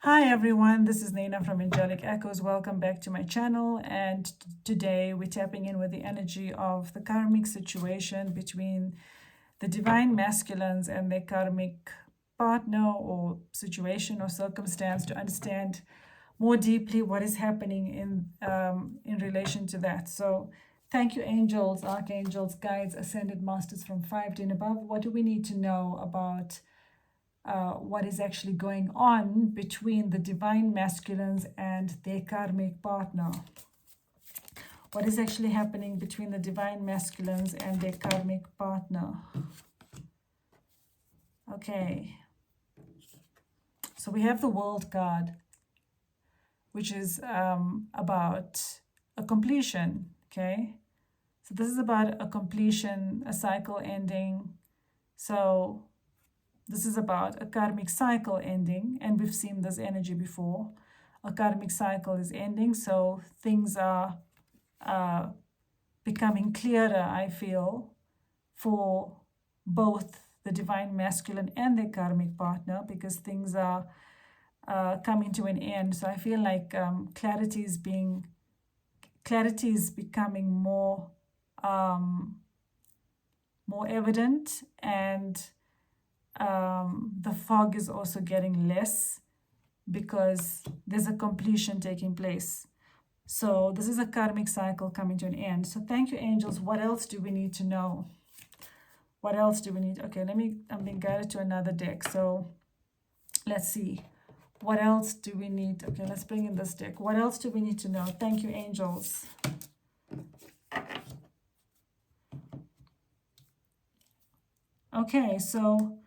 Hi everyone, this is Nina from Angelic Echoes. Welcome back to my channel, and today we're tapping in with the energy of the karmic situation between the divine masculines and their karmic partner or situation or circumstance to understand more deeply what is happening in relation to that. So thank you, angels, archangels, guides, ascended masters from 5D and above. What do we need to know about what is actually going on between the divine masculines and their karmic partner? What is actually happening between the divine masculines and their karmic partner? Okay, so we have the World card, which is about a completion. Okay, so this is about a completion, a cycle ending. So this is about a karmic cycle ending, and we've seen this energy before. A karmic cycle is ending, so things are becoming clearer, I feel, for both the divine masculine and their karmic partner, because things are coming to an end. So I feel like clarity is becoming more evident, and the fog is also getting less because there's a completion taking place. So this is a karmic cycle coming to an end. So thank you, angels. What else do we need to know? What else do we need? Okay, I'm being guided to another deck. So let's see. What else do we need? Okay, let's bring in this deck. What else do we need to know? Thank you, angels. Okay, so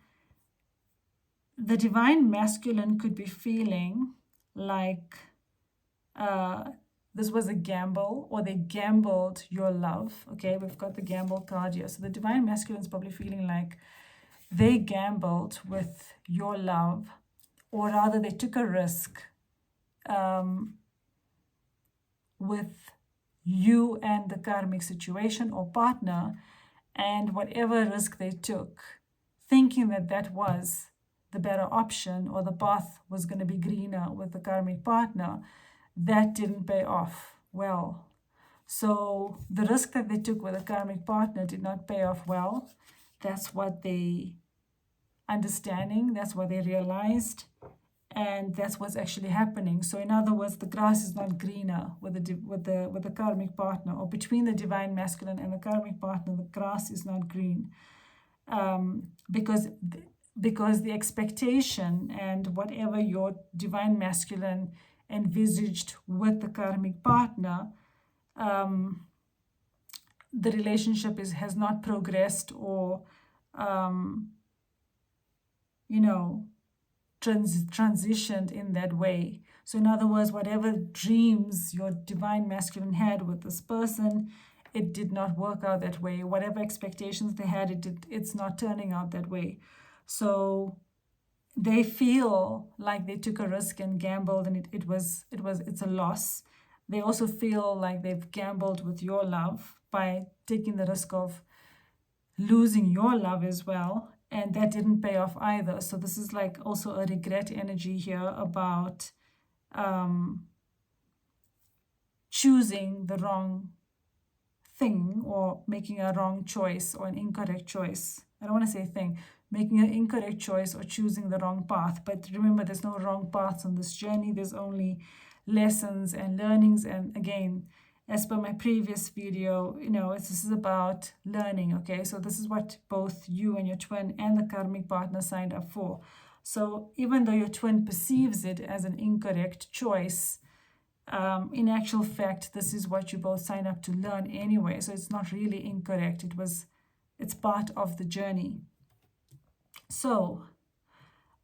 the divine masculine could be feeling like this was a gamble, or they gambled your love. Okay, we've got the gamble card here. So the divine masculine is probably feeling like they gambled with your love, or rather they took a risk with you and the karmic situation or partner, and whatever risk they took, thinking that that was the better option, or the path was going to be greener with the karmic partner, that didn't pay off well. So the risk that they took with a karmic partner did not pay off well. That's what they understanding, that's what they realized, and that's what's actually happening. So in other words, the grass is not greener with the karmic partner, or between the divine masculine and the karmic partner, the grass is not green, because the expectation and whatever your divine masculine envisaged with the karmic partner, the relationship has not progressed, or transitioned in that way. So in other words, whatever dreams your divine masculine had with this person, it did not work out that way. Whatever expectations they had, it's not turning out that way. So they feel like they took a risk and gambled, and it's a loss. They also feel like they've gambled with your love by taking the risk of losing your love as well, and that didn't pay off either. So this is like also a regret energy here about choosing the wrong thing, or making a wrong choice, or an incorrect choice. I don't want to say thing, making an incorrect choice or choosing the wrong path. But remember, there's no wrong paths on this journey. There's only lessons and learnings. And again, as per my previous video, this is about learning. Okay, so this is what both you and your twin and the karmic partner signed up for. So even though your twin perceives it as an incorrect choice, in actual fact, this is what you both signed up to learn anyway. So it's not really incorrect. It's part of the journey. So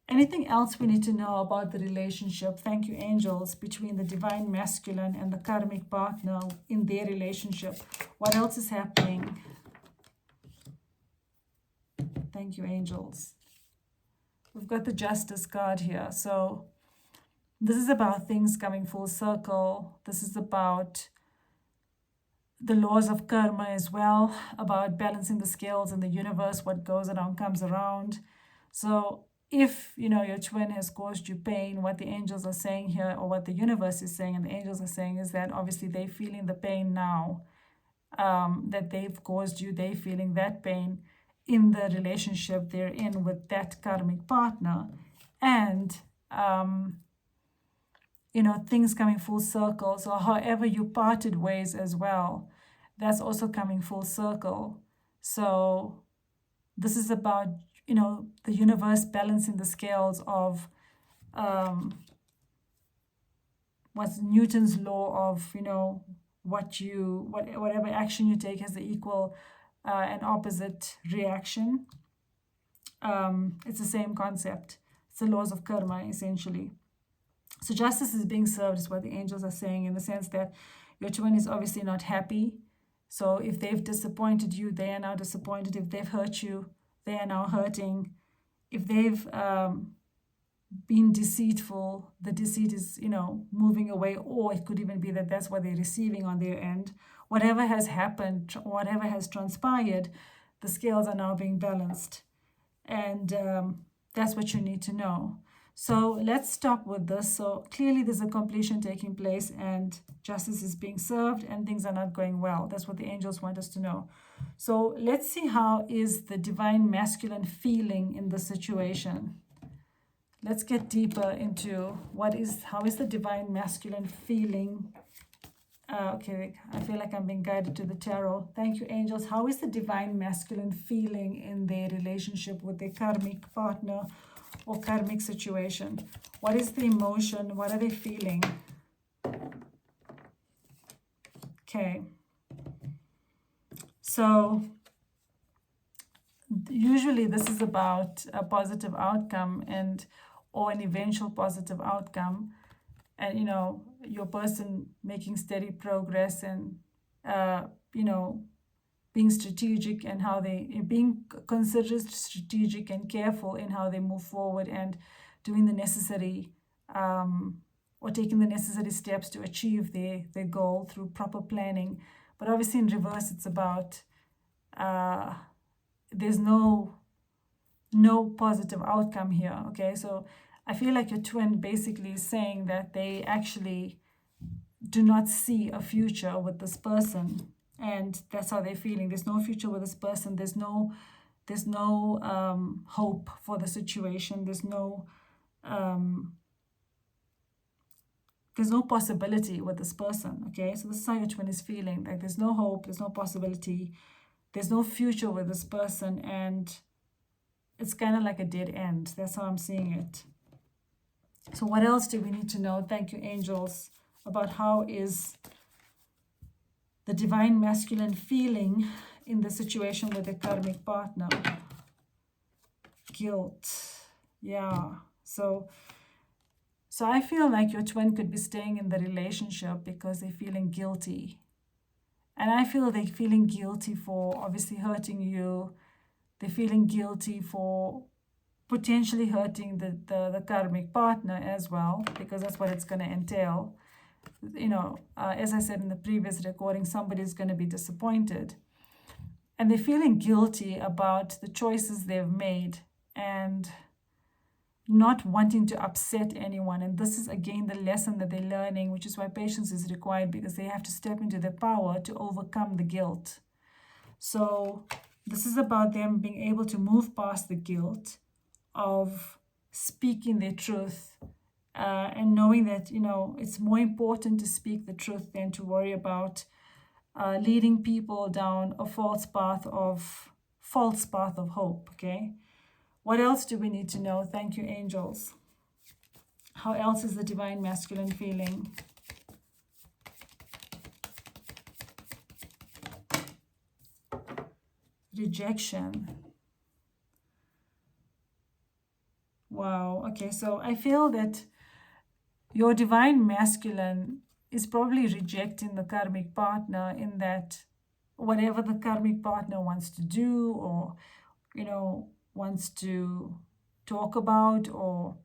anything else we need to know about the relationship? Thank you, angels, between the divine masculine and the karmic partner in their relationship. What else is happening? Thank you, angels. We've got the Justice card here. So this is about things coming full circle. This is about the laws of karma as well, about balancing the scales in the universe. What goes around comes around. So if, you know, your twin has caused you pain, what the angels are saying here, or what the universe is saying and the angels are saying, is that obviously they're feeling the pain now, that they've caused you. They're feeling that pain in the relationship they're in with that karmic partner. And, you know, things coming full circle. So however you parted ways as well, that's also coming full circle. So this is about, you know, the universe balancing the scales of what's Newton's law of, you know, whatever action you take has the equal and opposite reaction. It's the same concept. It's the laws of karma, essentially. So justice is being served is what the angels are saying, in the sense that your twin is obviously not happy. So if they've disappointed you, they are now disappointed. If they've hurt you, they are now hurting. If they've been deceitful, the deceit is, you know, moving away, or it could even be that that's what they're receiving on their end. Whatever has happened, whatever has transpired, the scales are now being balanced. And that's what you need to know. So let's stop with this. So clearly there's a completion taking place and justice is being served and things are not going well. That's what the angels want us to know. So let's see how is the divine masculine feeling in the situation. Let's get deeper into how is the divine masculine feeling. Okay, I feel like I'm being guided to the tarot. Thank you, angels. How is the divine masculine feeling in their relationship with their karmic partner or karmic situation? What is the emotion? What are they feeling? Okay. So usually this is about a positive outcome or an eventual positive outcome. And, you know, your person making steady progress and, you know, being strategic and how being considered, strategic and careful in how they move forward and doing the necessary, or taking the necessary steps to achieve their goal through proper planning. But obviously in reverse, it's about, there's no positive outcome here, okay? So I feel like your twin basically is saying that they actually do not see a future with this person, and that's how they're feeling. There's no future with this person. There's no hope for the situation. There's no possibility with this person, okay? So this is how your twin is feeling. Like there's no hope, there's no possibility, there's no future with this person, and it's kind of like a dead end. That's how I'm seeing it. So what else do we need to know? Thank you, angels, about how is the divine masculine feeling in the situation with the karmic partner. Guilt. Yeah. So I feel like your twin could be staying in the relationship because they're feeling guilty. And I feel they're feeling guilty for obviously hurting you. They're feeling guilty for potentially hurting the karmic partner as well, because that's what it's going to entail. You know, as I said in the previous recording, somebody's going to be disappointed. And they're feeling guilty about the choices they've made and not wanting to upset anyone. And this is, again, the lesson that they're learning, which is why patience is required, because they have to step into their power to overcome the guilt. So this is about them being able to move past the guilt of speaking their truth, and knowing that, you know, it's more important to speak the truth than to worry about leading people down a false path of hope, okay? What else do we need to know? Thank you, angels. How else is the divine masculine feeling? Rejection. Wow. Okay, so I feel that your divine masculine is probably rejecting the karmic partner, in that whatever the karmic partner wants to do, or, you know, wants to talk about, or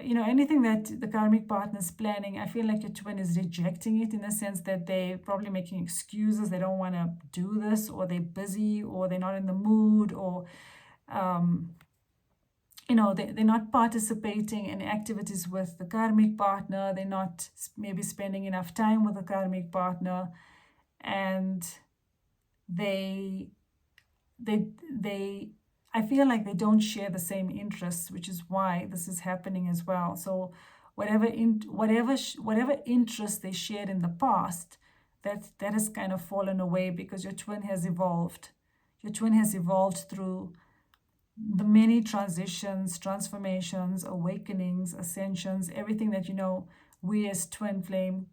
you know, anything that the karmic partner is planning, I feel like your twin is rejecting it, in the sense that they're probably making excuses. They don't want to do this, or they're busy, or they're not in the mood, or they're not participating in activities with the karmic partner. They're not maybe spending enough time with the karmic partner, and they I feel like they don't share the same interests, which is why this is happening as well. So whatever interest they shared in the past, that has kind of fallen away, because your twin has evolved. Your twin has evolved through the many transitions, transformations, awakenings, ascensions, everything that we as twin flame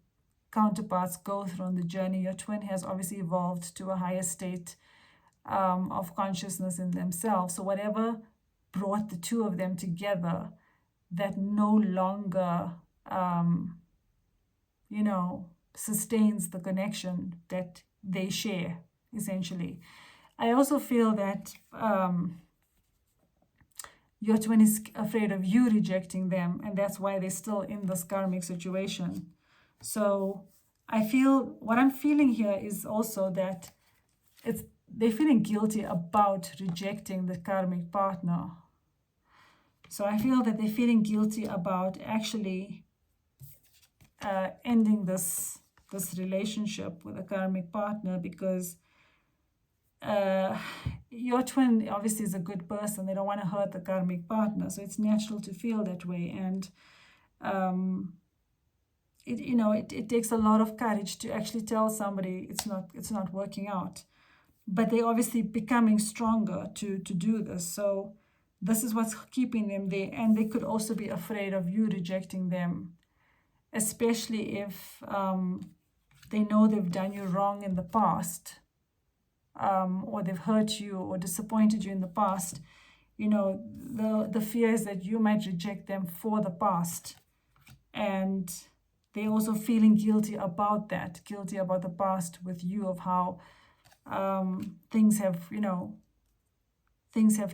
counterparts go through on the journey. Your twin has obviously evolved to a higher state of consciousness in themselves. So whatever brought the two of them together, that no longer sustains the connection that they share, essentially. I also feel that your twin is afraid of you rejecting them, and that's why they're still in this karmic situation. So what I'm feeling here is also that they're feeling guilty about rejecting the karmic partner. So I feel that they're feeling guilty about actually ending this relationship with a karmic partner, because your twin obviously is a good person. They don't want to hurt the karmic partner, so it's natural to feel that way. And it takes a lot of courage to actually tell somebody it's not working out. But they're obviously becoming stronger to do this. So this is what's keeping them there. And they could also be afraid of you rejecting them, especially if they know they've done you wrong in the past, or they've hurt you or disappointed you in the past. The fear is that you might reject them for the past. And they're also feeling guilty about that, guilty about the past with you, of how things have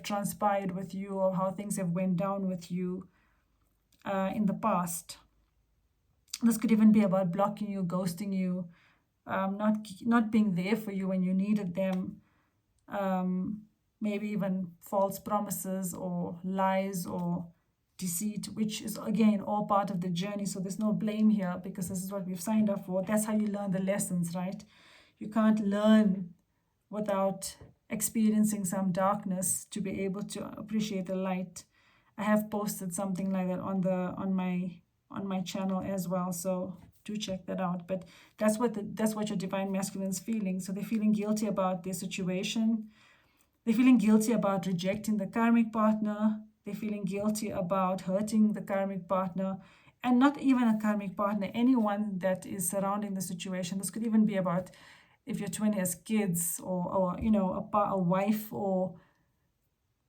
transpired with you, or how things have went down with you in the past. This could even be about blocking you, ghosting you, not being there for you when you needed them, maybe even false promises or lies or deceit, which is again all part of the journey. So there's no blame here, because this is what we've signed up for. That's how you learn the lessons, right? You can't learn without experiencing some darkness to be able to appreciate the light. I have posted something like that on my channel as well, so do check that out. But that's what your divine masculine is feeling. So they're feeling guilty about their situation. They're feeling guilty about rejecting the karmic partner. They're feeling guilty about hurting the karmic partner, and not even a karmic partner, anyone that is surrounding the situation. This could even be about if your twin has kids, or a wife or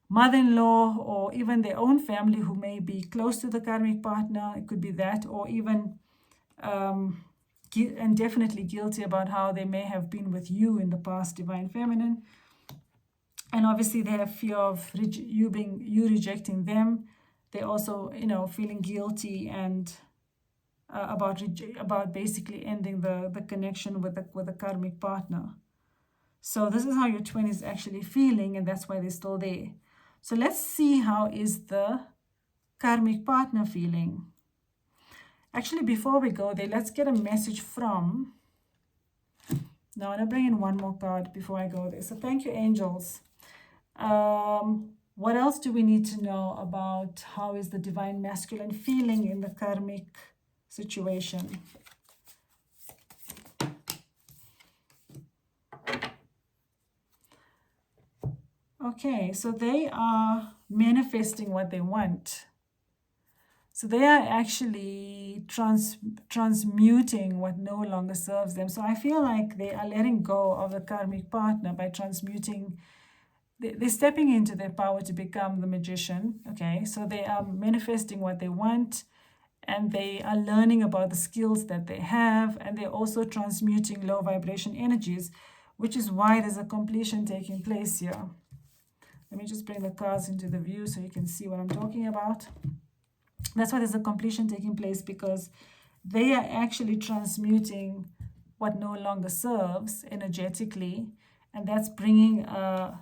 mother-in-law, or even their own family who may be close to the karmic partner. It could be that, or even and definitely guilty about how they may have been with you in the past, divine feminine. And obviously they have fear of you rejecting them. They're also feeling guilty and about basically ending the connection with the karmic partner. So this is how your twin is actually feeling, and that's why they're still there. So let's see how is the karmic partner feeling. Actually, before we go there, let's get a message from... Now I'm going to bring in one more card before I go there. So thank you, angels. What else do we need to know about how is the divine masculine feeling in the karmic situation? Okay, so they are manifesting what they want. So they are actually transmuting what no longer serves them. So I feel like they are letting go of the karmic partner by transmuting. They're stepping into their power to become the magician. Okay, so they are manifesting what they want, and they are learning about the skills that they have, and they're also transmuting low vibration energies, which is why there's a completion taking place here. Let me just bring the cards into the view so you can see what I'm talking about. That's why there's a completion taking place, because they are actually transmuting what no longer serves energetically, and that's bringing a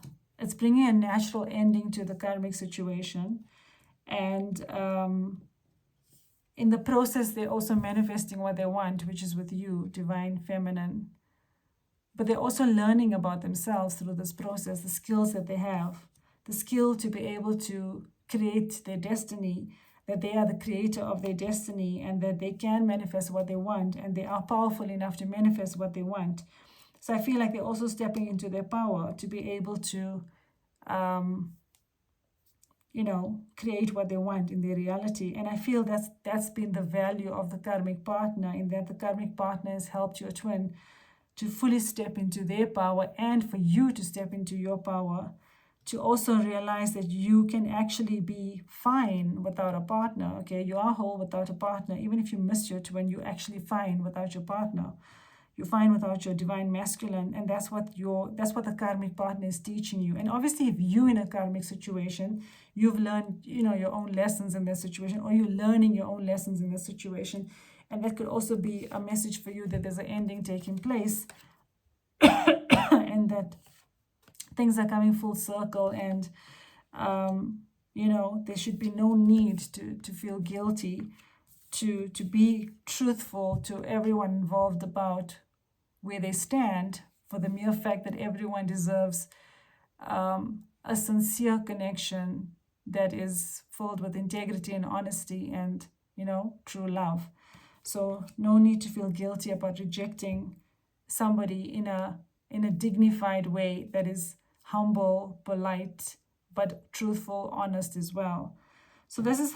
natural ending to the karmic situation. And in the process, they're also manifesting what they want, which is with you, divine feminine. But they're also learning about themselves through this process, the skills that they have, the skill to be able to create their destiny, that they are the creator of their destiny, and that they can manifest what they want, and they are powerful enough to manifest what they want. So I feel like they're also stepping into their power to be able to, create what they want in their reality. And I feel that's been the value of the karmic partner, in that the karmic partner has helped your twin to fully step into their power, and for you to step into your power, to also realize that you can actually be fine without a partner. Okay, you are whole without a partner. Even if you miss your twin, you're actually fine without your partner. You're fine without your divine masculine, and that's what the karmic partner is teaching you. And obviously, if you in a karmic situation, you've learned, your own lessons in that situation, or you're learning your own lessons in that situation, and that could also be a message for you that there's an ending taking place, and that things are coming full circle, and there should be no need to feel guilty, to be truthful to everyone involved about where they stand, for the mere fact that everyone deserves a sincere connection that is filled with integrity and honesty and, true love. So no need to feel guilty about rejecting somebody in a dignified way that is humble, polite, but truthful, honest as well. So this is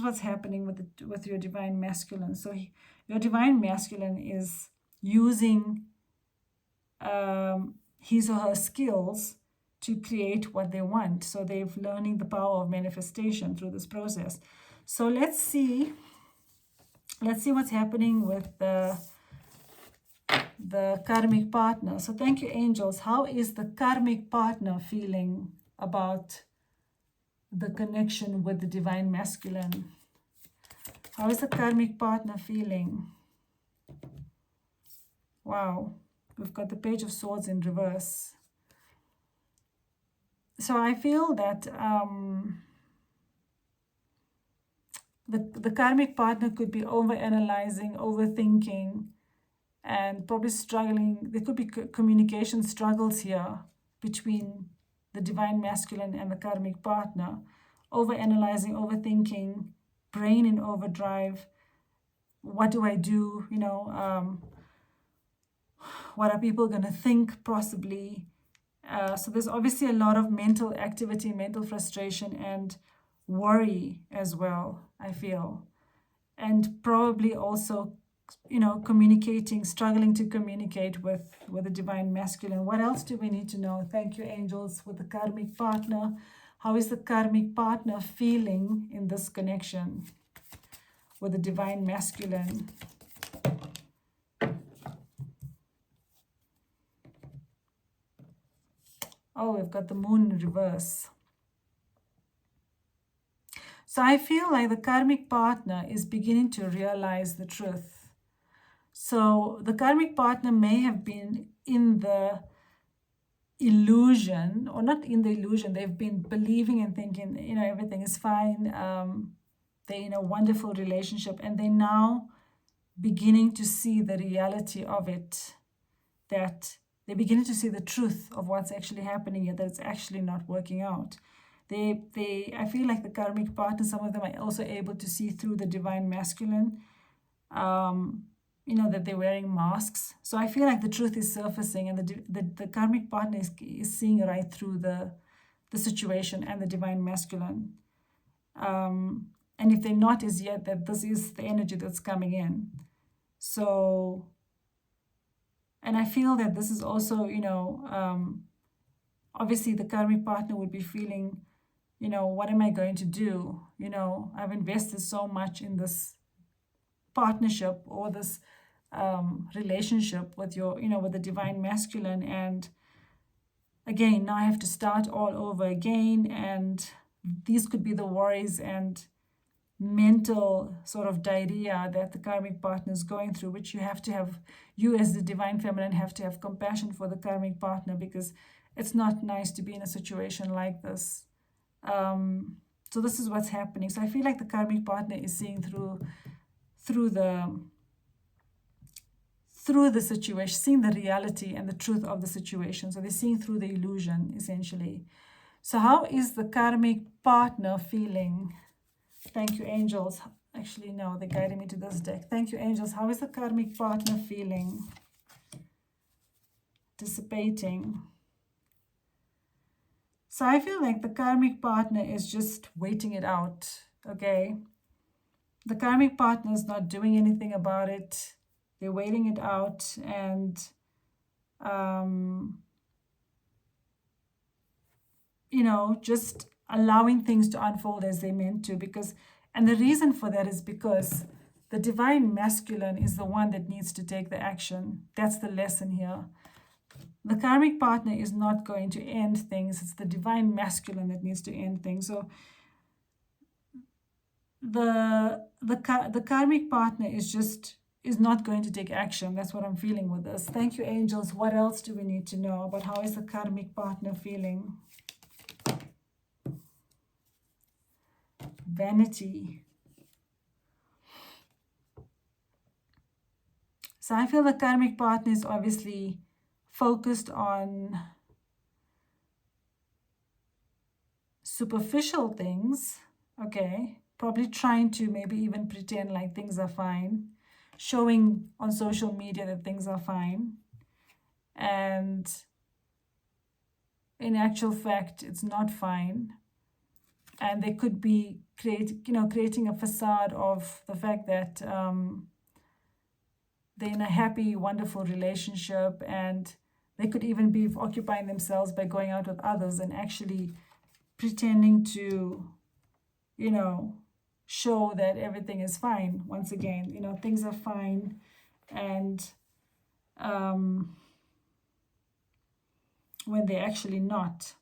what's happening with your divine masculine. So your divine masculine is using his or her skills to create what they want. So they're learning the power of manifestation through this process. So let's see what's happening with the karmic partner. So thank you, angels. How is the karmic partner feeling about the connection with the divine masculine? How is the karmic partner feeling? Wow, we've got the Page of Swords in reverse. So I feel that the karmic partner could be overanalyzing, overthinking, and probably struggling. There could be communication struggles here between the divine masculine and the karmic partner. Overanalyzing, overthinking, brain in overdrive. What do I do? What are people going to think, possibly? So there's obviously a lot of mental activity, mental frustration, and worry as well, I feel. And probably also, struggling to communicate with the divine masculine. What else do we need to know? Thank you, angels, with the karmic partner. How is the karmic partner feeling in this connection with the divine masculine? Oh, we've got the moon in reverse. So I feel like the karmic partner is beginning to realize the truth. So the karmic partner may have been in the illusion, or not in the illusion, they've been believing and thinking, everything is fine. They're in a wonderful relationship, and they're now beginning to see the reality of it, that they're beginning to see the truth of what's actually happening here, that it's actually not working out. I feel like the karmic partner, some of them are also able to see through the divine masculine, that they're wearing masks. So I feel like the truth is surfacing, and the karmic partner is seeing right through the situation and the divine masculine. And if they're not as yet, that this is the energy that's coming in. So, and I feel that this is also, obviously the karmic partner would be feeling, what am I going to do? I've invested so much in this partnership or this relationship with with the divine masculine, and again, now I have to start all over again. And these could be the worries and mental sort of diarrhea that the karmic partner is going through, which you as the divine feminine have to have compassion for the karmic partner, because it's not nice to be in a situation like this. So this is what's happening. So I feel like the karmic partner is seeing through the situation, seeing the reality and the truth of the situation. So they're seeing through the illusion, essentially. So how is the karmic partner feeling? Thank you, angels. Actually, no, they're guiding me to this deck. Thank you, angels. How is the karmic partner feeling? Dissipating. So I feel like the karmic partner is just waiting it out, okay? The karmic partner is not doing anything about it. They're waiting it out and, you know, just allowing things to unfold as they meant to. Because, and the reason for that is because the divine masculine is the one that needs to take the action. That's the lesson here. The karmic partner is not going to end things. It's the divine masculine that needs to end things. So the karmic partner is not going to take action. That's what I'm feeling with this. Thank you, angels. What else do we need to know about how is the karmic partner feeling? Vanity. So I feel the karmic partner is obviously focused on superficial things, okay? Probably trying to maybe even pretend like things are fine, showing on social media that things are fine. And in actual fact, it's not fine. And they could be creating a facade of the fact that they're in a happy, wonderful relationship, and they could even be occupying themselves by going out with others and actually pretending to, show that everything is fine. Once again, things are fine, and when they're actually not.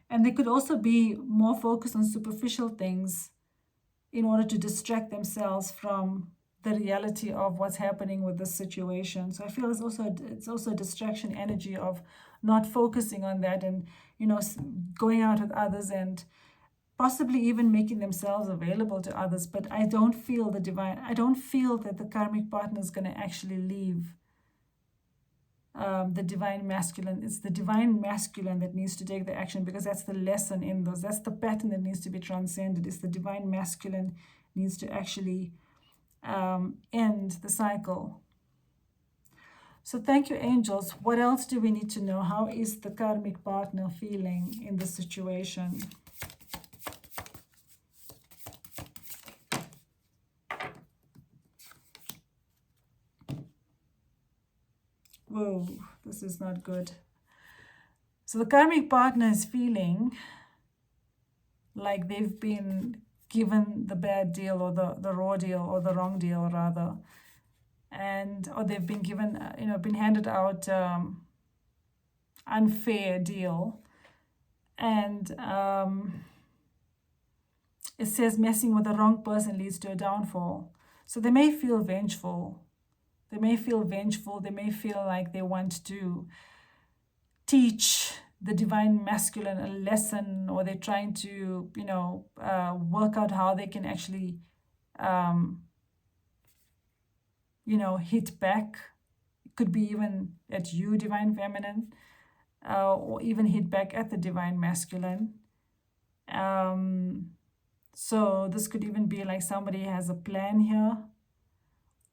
And they could also be more focused on superficial things in order to distract themselves from the reality of what's happening with the situation. So I feel it's also a distraction energy of not focusing on that and, going out with others and possibly even making themselves available to others. But I don't feel that the karmic partner is going to actually leave the divine masculine. It's the divine masculine that needs to take the action, because that's the lesson in those. That's the pattern that needs to be transcended. It's the divine masculine needs to actually end the cycle. So thank you, angels. What else do we need to know? How is the karmic partner feeling in this situation? Whoa, this is not good. So the karmic partner is feeling like they've been given the bad deal, or the raw deal, or the wrong deal rather, or they've been given, been handed out unfair deal. And it says messing with the wrong person leads to a downfall. So they may feel vengeful. They may feel like they want to teach the divine masculine a lesson, or they're trying to, work out how they can actually, hit back. It could be even at you, divine feminine, or even hit back at the divine masculine. So this could even be like somebody has a plan here,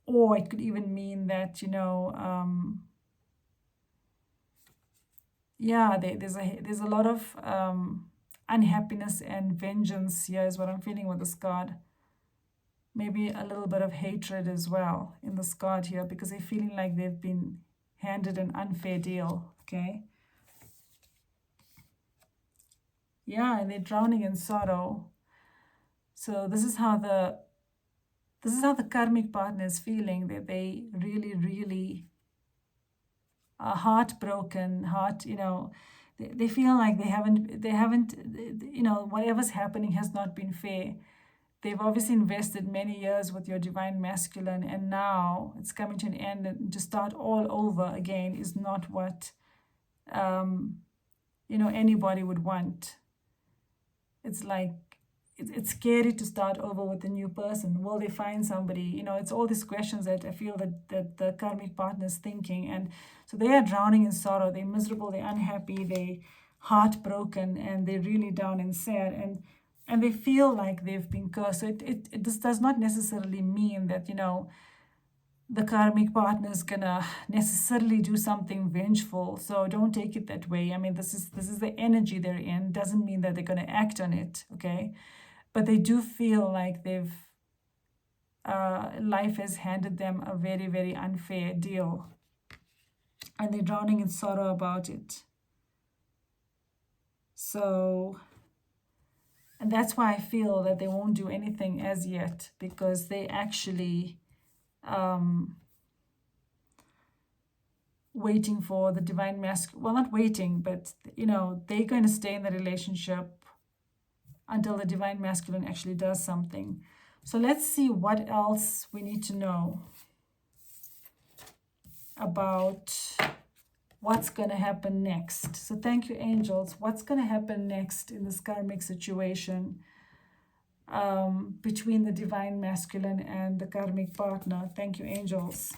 or it could even mean that, there's a lot of unhappiness and vengeance here is what I'm feeling with this card. Maybe a little bit of hatred as well in this card here, because they're feeling like they've been handed an unfair deal, okay? Yeah, and they're drowning in sorrow. So this is how the karmic partner is feeling, that they really, really are heartbroken, they feel like they haven't, whatever's happening has not been fair. They've obviously invested many years with your divine masculine, and now it's coming to an end, and to start all over again is not what anybody would want. It's like, it's scary to start over with a new person. Will they find somebody? It's all these questions that I feel that the karmic partner is thinking. And so they are drowning in sorrow. They're miserable, they're unhappy, they're heartbroken, and they're really down and sad. And they feel like they've been cursed. So this does not necessarily mean that, the karmic partner is gonna necessarily do something vengeful. So don't take it that way. I mean, this is the energy they're in. Doesn't mean that they're gonna act on it, okay? But they do feel like life has handed them a very, very unfair deal. And they're drowning in sorrow about it. So, and that's why I feel that they won't do anything as yet, because they actually waiting for the divine masculine. Well, not waiting, but they're going to stay in the relationship until the divine masculine actually does something. So let's see what else we need to know about what's going to happen next. So thank you, angels. What's going to happen next in this karmic situation between the divine masculine and the karmic partner? Thank you, angels.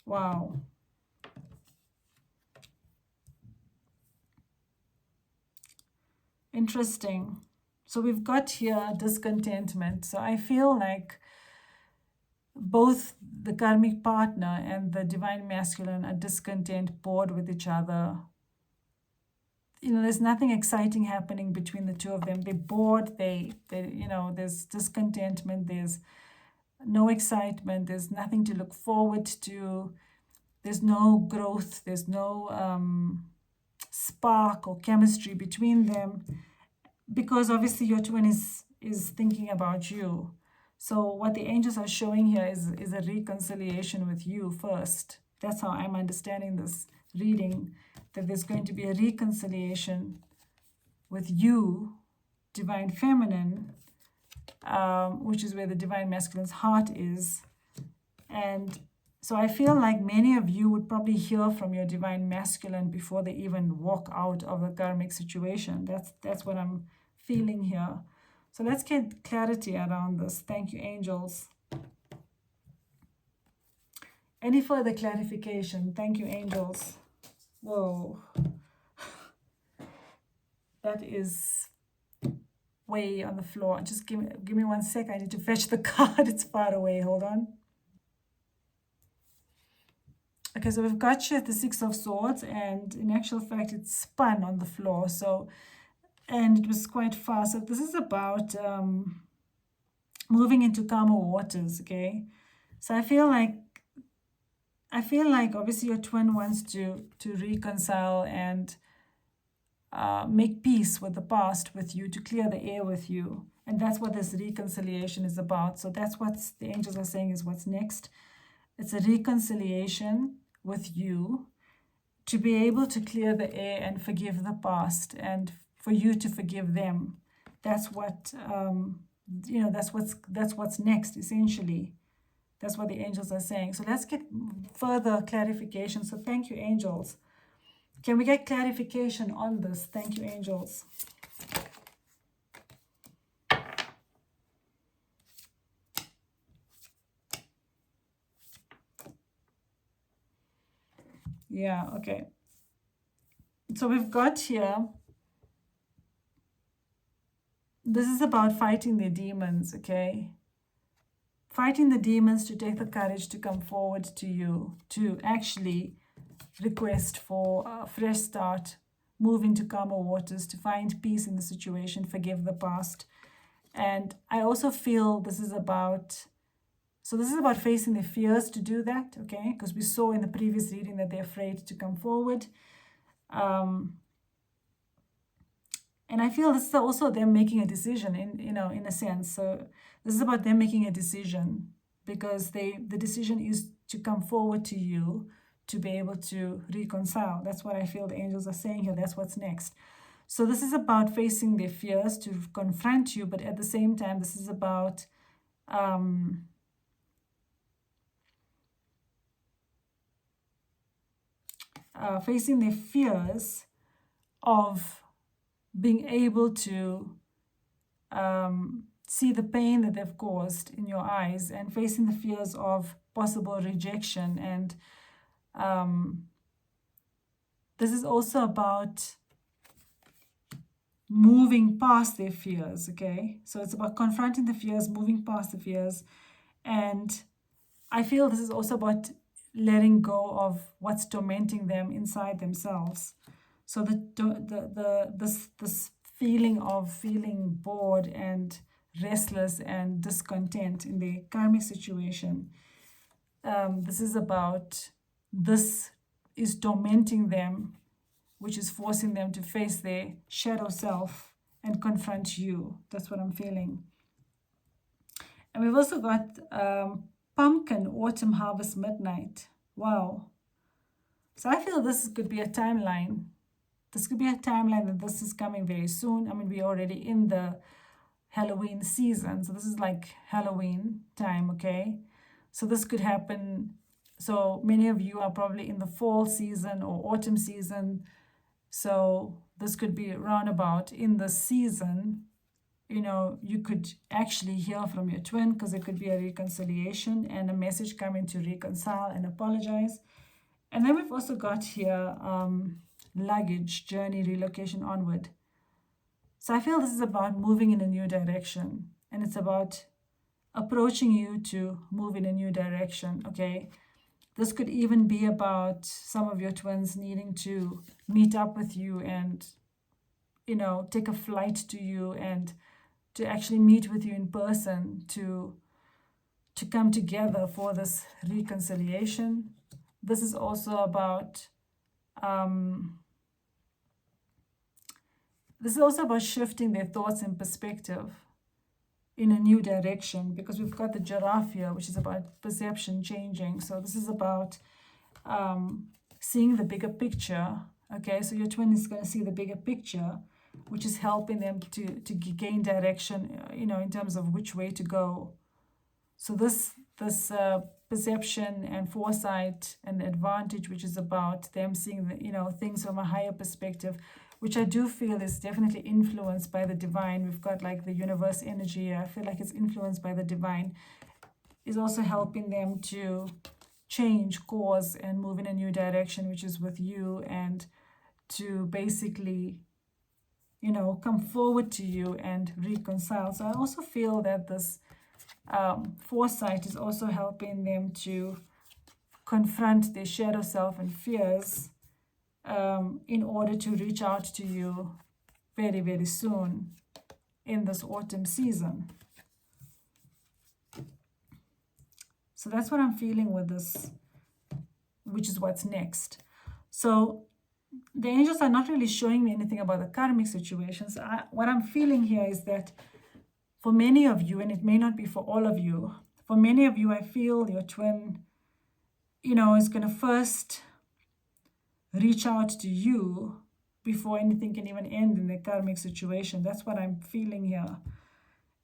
Wow. Interesting. So we've got here discontentment. So I feel like both the karmic partner and the divine masculine are discontent, bored with each other. There's nothing exciting happening between the two of them. They're bored. There's discontentment. There's no excitement. There's nothing to look forward to. There's no growth. There's no spark or chemistry between them, because obviously your twin is thinking about you. So what the angels are showing here is a reconciliation with you first. That's how I'm understanding this reading, that there's going to be a reconciliation with you, divine feminine, which is where the divine masculine's heart is. And so I feel like many of you would probably hear from your divine masculine before they even walk out of the karmic situation. That's what I'm feeling here. So let's get clarity around this. Thank you, angels. Any further clarification? Thank you, angels. Whoa. That is way on the floor. Just give me 1 sec. I need to fetch the card. It's far away. Hold on. Okay, so we've got here the 6 of Swords, and in actual fact, it's spun on the floor. So, and it was quite fast. So this is about moving into calmer waters, okay? So I feel like obviously your twin wants to reconcile and make peace with the past with you, to clear the air with you. And that's what this reconciliation is about. So that's what the angels are saying is what's next. It's a reconciliation with you, to be able to clear the air and forgive the past, and for you to forgive them. That's what that's what's next, essentially. That's what the angels are saying. So let's get further clarification. So thank you, angels. Can we get clarification on this? Thank you, angels. Yeah, okay. So we've got here, this is about fighting the demons, okay? Fighting the demons, to take the courage to come forward to you, to actually request for a fresh start, move into calmer waters, to find peace in the situation, forgive the past. And I also feel this is about facing their fears to do that, okay? Because we saw in the previous reading that they're afraid to come forward. And I feel this is also them making a decision, in a sense. So this is about them making a decision, because the decision is to come forward to you, to be able to reconcile. That's what I feel the angels are saying here. That's what's next. So this is about facing their fears, to confront you, but at the same time, this is about facing their fears of being able to see the pain that they've caused in your eyes, and facing the fears of possible rejection. And this is also about moving past their fears, okay? So it's about confronting the fears, moving past the fears. And I feel this is also about letting go of what's tormenting them inside themselves. So this feeling of feeling bored and restless and discontent in the karmic situation, this is about, this is tormenting them, which is forcing them to face their shadow self and confront you. That's what I'm feeling. And we've also got pumpkin, autumn, harvest, midnight. Wow. So I feel this could be a timeline. This could be a timeline that this is coming very soon. I mean, we're already in the Halloween season. So this is like Halloween time, okay? So this could happen. So many of you are probably in the fall season or autumn season. So this could be roundabout in the season. You know, you could actually hear from your twin, because it could be a reconciliation and a message coming to reconcile and apologize. And then we've also got here luggage, journey, relocation, onward. So I feel this is about moving in a new direction, and it's about approaching you to move in a new direction, okay? This could even be about some of your twins needing to meet up with you and, you know, take a flight to you and to actually meet with you in person to come together for this reconciliation. This is also about shifting their thoughts and perspective in a new direction, because we've got the giraffe here, which is about perception changing. So this is about seeing the bigger picture. Okay, so your twin is going to see the bigger picture, which is helping them to gain direction, you know, in terms of which way to go. So this perception and foresight and advantage, which is about them seeing the, you know, things from a higher perspective, which I do feel is definitely influenced by the divine. We've got like the universe energy. I feel like it's influenced by the divine, is also helping them to change course and move in a new direction, which is with you, and to basically, you know, come forward to you and reconcile. So I also feel that this foresight is also helping them to confront their shadow self and fears in order to reach out to you very, very soon in this autumn season. So that's what I'm feeling with this, which is what's next. So the angels are not really showing me anything about the karmic situations. What I'm feeling here is that for many of you, and it may not be for all of you, for many of you, I feel your twin, you know, is going to first reach out to you before anything can even end in the karmic situation. That's what I'm feeling here.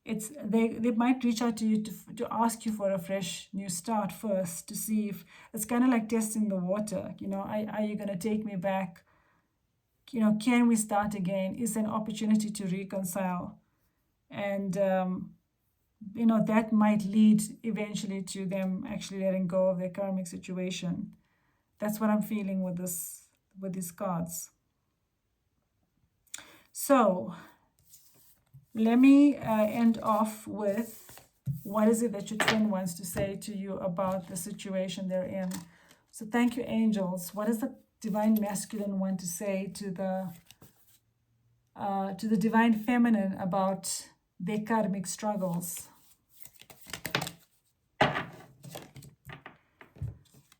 It's they might reach out to you to ask you for a fresh new start first, to see if it's kind of like testing the water. You know, are you going to take me back? You know, can we start again? Is there an opportunity to reconcile? And you know, that might lead eventually to them actually letting go of their karmic situation. That's what I'm feeling with this, with these cards. So let me end off with, what is it that your twin wants to say to you about the situation they're in? So thank you, angels. What does the divine masculine want to say to the divine feminine about their karmic struggles?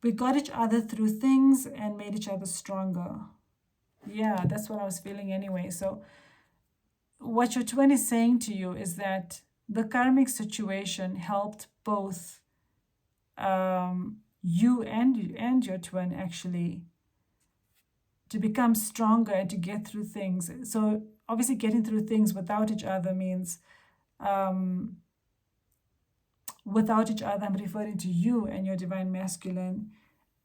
We got each other through things and made each other stronger. Yeah, that's what I was feeling anyway. So what your twin is saying to you is that the karmic situation helped both you and your twin actually to become stronger and to get through things. So obviously getting through things without each other means, without each other, I'm referring to you and your divine masculine,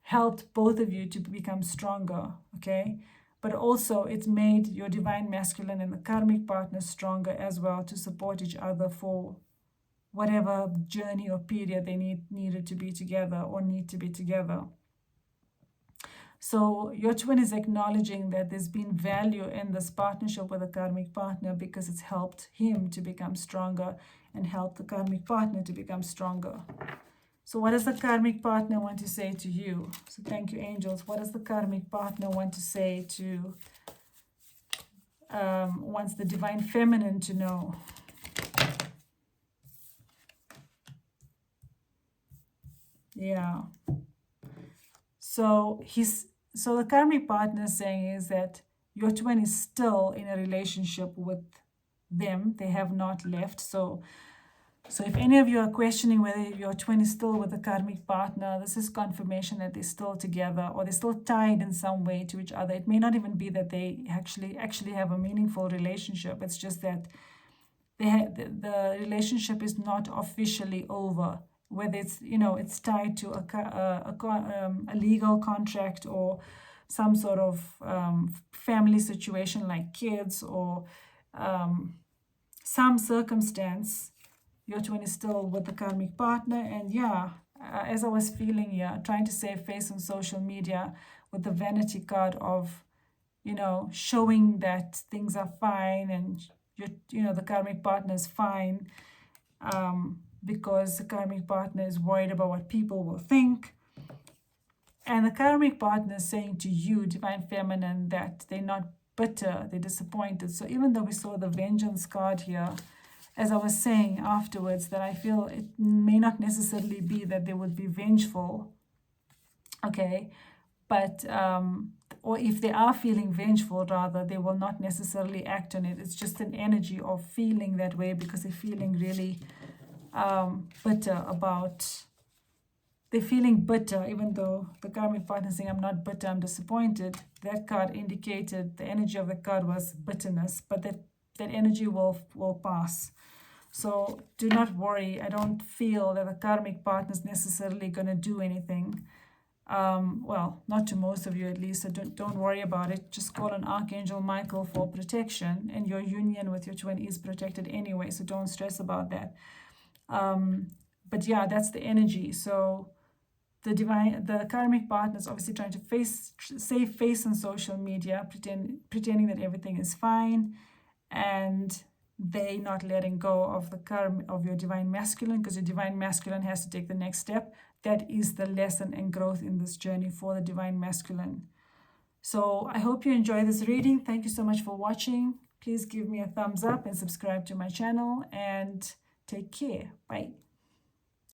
helped both of you to become stronger, okay? But also it's made your divine masculine and the karmic partner stronger as well, to support each other for whatever journey or period they needed to be together or need to be together. So your twin is acknowledging that there's been value in this partnership with a karmic partner because it's helped him to become stronger and helped the karmic partner to become stronger. So what does the karmic partner want to say to you? So thank you, angels. What does the karmic partner want to say to, wants the divine feminine to know? Yeah. So the karmic partner is saying is that your twin is still in a relationship with them. They have not left. So if any of you are questioning whether your twin is still with a karmic partner, this is confirmation that they're still together or they're still tied in some way to each other. It may not even be that they actually have a meaningful relationship. It's just that the relationship is not officially over. Whether it's, it's tied to a legal contract or some sort of family situation like kids or some circumstance, your twin is still with the karmic partner. And yeah, as I was feeling here, trying to save face on social media with the vanity card of, showing that things are fine and the karmic partner is fine, because the karmic partner is worried about what people will think. And the karmic partner is saying to you, divine feminine, that they're not bitter, they're disappointed. So even though we saw the vengeance card here, as I was saying afterwards, that I feel it may not necessarily be that they would be vengeful, okay? But, or if they are feeling vengeful, rather, they will not necessarily act on it. It's just an energy of feeling that way because they're feeling really bitter about, they're feeling bitter, even though the karmic partner is saying, I'm not bitter, I'm disappointed. That card indicated, the energy of the card was bitterness, but that energy will pass. So do not worry. I don't feel that the karmic partner is necessarily going to do anything. Well, not to most of you at least, so don't worry about it. Just call on Archangel Michael for protection, and your union with your twin is protected anyway, so don't stress about that. But yeah, that's the energy. So the karmic partner is obviously trying to save face on social media, pretending that everything is fine, and they not letting go of of your divine masculine, because your divine masculine has to take the next step. That is the lesson and growth in this journey for the divine masculine. So I hope you enjoy this reading. Thank you so much for watching. Please give me a thumbs up and subscribe to my channel, and take care. Bye.